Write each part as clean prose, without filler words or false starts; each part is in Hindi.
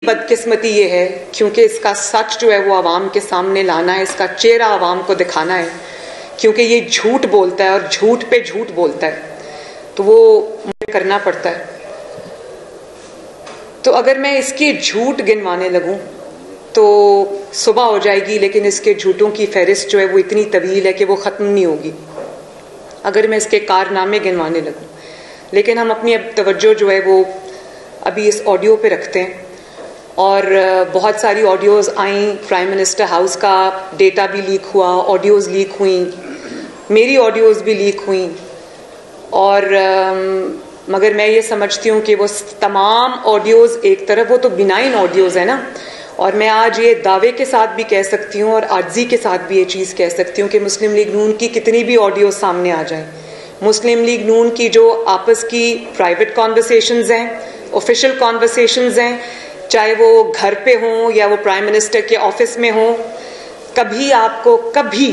बदकिस्मती ये है क्योंकि इसका सच जो है वो आवाम के सामने लाना है, इसका चेहरा आवाम को दिखाना है, क्योंकि ये झूठ बोलता है और झूठ पे झूठ बोलता है, तो वो मुझे करना पड़ता है। तो अगर मैं इसके झूठ गिनवाने लगूं तो सुबह हो जाएगी, लेकिन इसके झूठों की फहरिस्त जो है वो इतनी तवील है कि वो ख़त्म नहीं होगी अगर मैं इसके कारनामे गिनवाने लगूं। लेकिन हम अपनी अब तवज्जो जो है वो अभी इस ऑडियो पे रखते हैं, और बहुत सारी ऑडियोज़ आई, प्राइम मिनिस्टर हाउस का डेटा भी लीक हुआ, ऑडियोज़ लीक हुई, मेरी ऑडियोज़ भी लीक हुई, और मगर मैं ये समझती हूँ कि वो तमाम ऑडियोज़ एक तरफ, वो तो बिनाइन ऑडियोज़ है ना, और मैं आज ये दावे के साथ भी कह सकती हूँ और आजिज़ी के साथ भी ये चीज़ कह सकती हूँ कि मुस्लिम लीग नून की कितनी भी ऑडियो सामने आ जाए, मुस्लिम लीग नून की जो आपस की प्राइवेट कॉन्वर्सेशंस हैं, ऑफिशियल कॉन्वर्सेशंस हैं, चाहे वो घर पे हों या वो प्राइम मिनिस्टर के ऑफिस में हों, कभी आपको कभी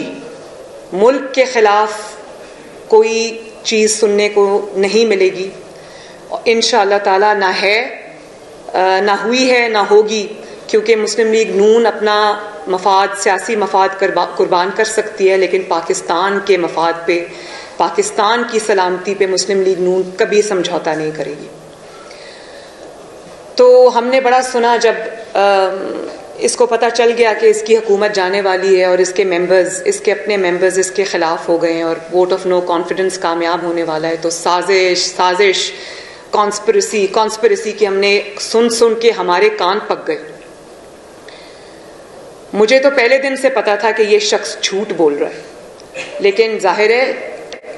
मुल्क के ख़िलाफ़ कोई चीज़ सुनने को नहीं मिलेगी। इंशाअल्लाह ताला ना है, ना हुई है, ना होगी, क्योंकि मुस्लिम लीग नून अपना मफाद, सियासी मफाद कुर्बान कर सकती है, लेकिन पाकिस्तान के मफाद पे, पाकिस्तान की सलामती पे मुस्लिम लीग नून कभी समझौता नहीं करेगी। तो हमने बड़ा सुना जब इसको पता चल गया कि इसकी हुकूमत जाने वाली है और इसके मेंबर्स, इसके अपने मेंबर्स इसके ख़िलाफ़ हो गए हैं और वोट ऑफ नो कॉन्फिडेंस कामयाब होने वाला है, तो साजिश कॉन्स्पिरेसी की हमने सुन के हमारे कान पक गए। मुझे तो पहले दिन से पता था कि ये शख्स झूठ बोल रहा है, लेकिन जाहिर है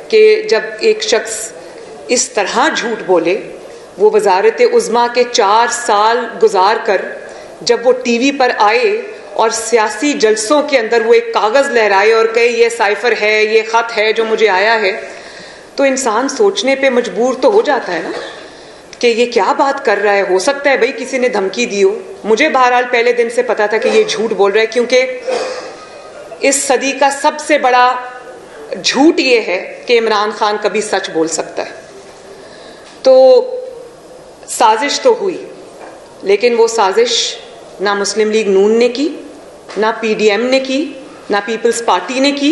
कि जब एक शख्स इस तरह झूठ बोले, वो वजारत उज़्मा के 4 साल गुजार कर जब वो टीवी पर आए और सियासी जलसों के अंदर वो एक कागज़ लहराए और कहे ये साइफर है, ये ख़त है जो मुझे आया है, तो इंसान सोचने पे मजबूर तो हो जाता है ना कि ये क्या बात कर रहा है। हो सकता है भाई किसी ने धमकी दी हो, मुझे बहरहाल पहले दिन से पता था कि ये झूठ बोल रहा है, क्योंकि इस सदी का सबसे बड़ा झूठ ये है कि इमरान खान कभी सच बोल सकता है। तो साजिश तो हुई, लेकिन वो साजिश ना मुस्लिम लीग नून ने की, ना पीडीएम ने की, ना पीपल्स पार्टी ने की,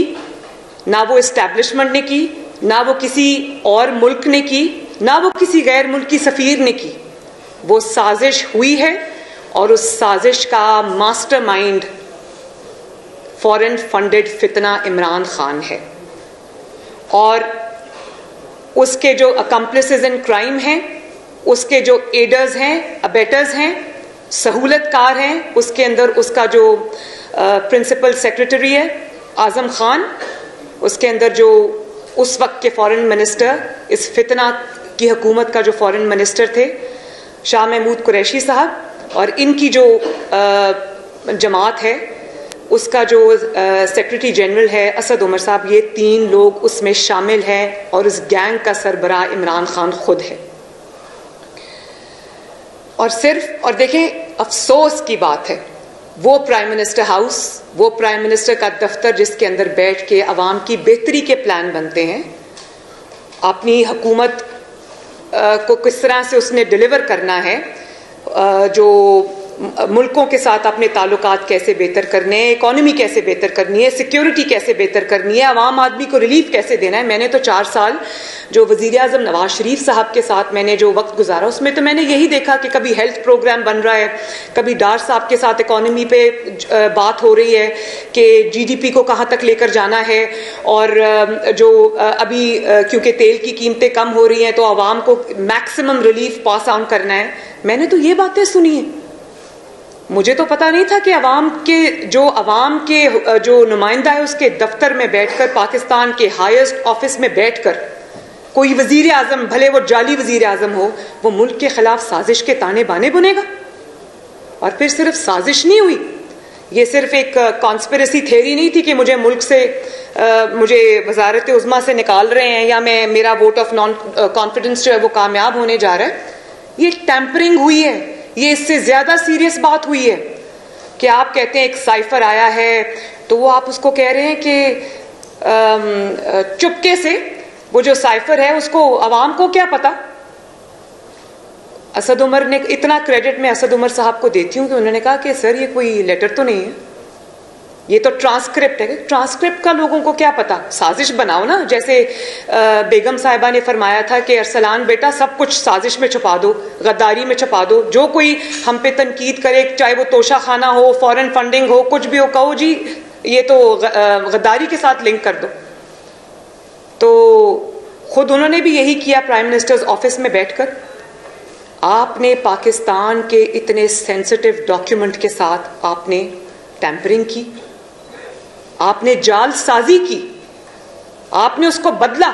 ना वो इस्टेब्लिशमेंट ने की, ना वो किसी और मुल्क ने की, ना वो किसी गैर मुल्की सफ़ीर ने की। वो साजिश हुई है और उस साजिश का मास्टरमाइंड फॉरेन फंडेड फितना इमरान खान है, और उसके जो अकम्प्लिसेस इन क्राइम हैं, उसके जो एडर्स हैं, अबेटर्स हैं, सहूलतकार हैं, उसके अंदर उसका जो प्रिंसिपल सेक्रेटरी है आज़म खान, उसके अंदर जो उस वक्त के फॉरेन मिनिस्टर, इस फितना की हुकूमत का जो फॉरेन मिनिस्टर थे शाह महमूद कुरैशी साहब, और इनकी जो जमात है उसका जो सेक्रेटरी जनरल है असद उमर साहब, ये 3 लोग उसमें शामिल हैं, और इस गैंग का सरबराह इमरान खान खुद है। और देखें, अफसोस की बात है, वो प्राइम मिनिस्टर हाउस, वो प्राइम मिनिस्टर का दफ्तर जिसके अंदर बैठ के अवाम की बेहतरी के प्लान बनते हैं, अपनी हुकूमत को किस तरह से उसने डिलीवर करना है, जो मुल्कों के साथ अपने ताल्लुकात कैसे बेहतर करने हैं, इकॉनमी कैसे बेहतर करनी है, सिक्योरिटी कैसे बेहतर करनी है, आवाम आदमी को रिलीफ कैसे देना है। मैंने तो 4 साल जो वज़ीर आज़म नवाज शरीफ साहब के साथ मैंने जो वक्त गुजारा, उसमें तो मैंने यही देखा कि कभी हेल्थ प्रोग्राम बन रहा है, कभी डार साहब के साथ इकॉनमी पे बात हो रही है कि जीडीपी को कहाँ तक लेकर जाना है, और जो अभी क्योंकि तेल की कीमतें कम हो रही हैं तो आवाम को मैक्सिमम रिलीफ पास ऑन करना है। मैंने तो ये बातें सुनी हैं। मुझे तो पता नहीं था कि अवाम के जो नुमाइंदा है उसके दफ्तर में बैठकर, पाकिस्तान के हाईएस्ट ऑफिस में बैठकर कोई वजीर आजम, भले वो जाली वजीर आजम हो, वो मुल्क के खिलाफ साजिश के ताने बाने बुनेगा। और फिर सिर्फ साजिश नहीं हुई, ये सिर्फ एक कॉन्स्पिरेसी थ्योरी नहीं थी कि मुझे मुल्क से मुझे वजारत उज़्मा से निकाल रहे हैं, या मेरा वोट ऑफ नॉन कॉन्फिडेंस जो है वो कामयाब होने जा रहा है। ये टैंपरिंग हुई है। ये इससे ज्यादा सीरियस बात हुई है कि आप कहते हैं एक साइफर आया है, तो वो आप उसको कह रहे हैं कि चुपके से वो जो साइफर है उसको अवाम को क्या पता, असद उमर ने, इतना क्रेडिट मैं असद उमर साहब को देती हूँ कि उन्होंने कहा कि सर ये कोई लेटर तो नहीं है, ये तो ट्रांसक्रिप्ट है। ट्रांसक्रिप्ट का लोगों को क्या पता, साजिश बनाओ ना। जैसे बेगम साहिबा ने फरमाया था कि अरसलान बेटा सब कुछ साजिश में छुपा दो, गद्दारी में छुपा दो, जो कोई हम पे तनकीद करे, चाहे वो तोशा खाना हो, फॉरेन फंडिंग हो, कुछ भी हो, कहो जी ये तो गद्दारी के साथ लिंक कर दो। तो खुद उन्होंने भी यही किया प्राइम मिनिस्टर्स ऑफिस में बैठकर। आपने पाकिस्तान के इतने सेंसिटिव डॉक्यूमेंट के साथ आपने टैंपरिंग की, आपने जालसाजी की, आपने उसको बदला।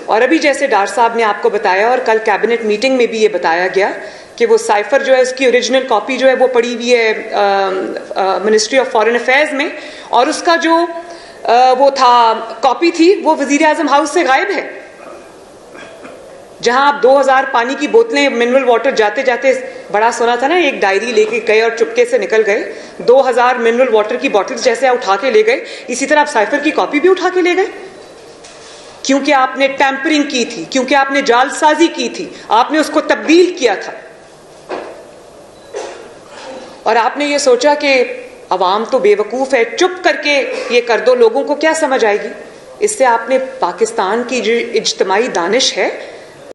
और अभी जैसे डार साहब ने आपको बताया और कल कैबिनेट मीटिंग में भी ये बताया गया कि वो साइफर जो है उसकी ओरिजिनल कॉपी जो है वो पड़ी हुई है मिनिस्ट्री ऑफ फॉरेन अफेयर्स में, और उसका जो वो था कॉपी थी वो वजीर आजम हाउस से गायब है। जहां आप 2000 पानी की बोतलें मिनरल वाटर जाते जाते, बड़ा सोना था ना, एक डायरी लेके गए और चुपके से निकल गए, 2000 मिनरल वाटर की बोतल्स जैसे उठा के ले गए, इसी तरह आप साइफर की कॉपी भी उठा के ले गए। क्योंकि आपने टैंपरिंग की थी, क्योंकि आपने जालसाजी की थी, आपने उसको तब्दील किया था। और आपने ये सोचा कि अवाम तो बेवकूफ है, चुप करके ये कर दो, लोगों को क्या समझ आएगी। इससे आपने पाकिस्तान की जो इज्तिमाई दानिश है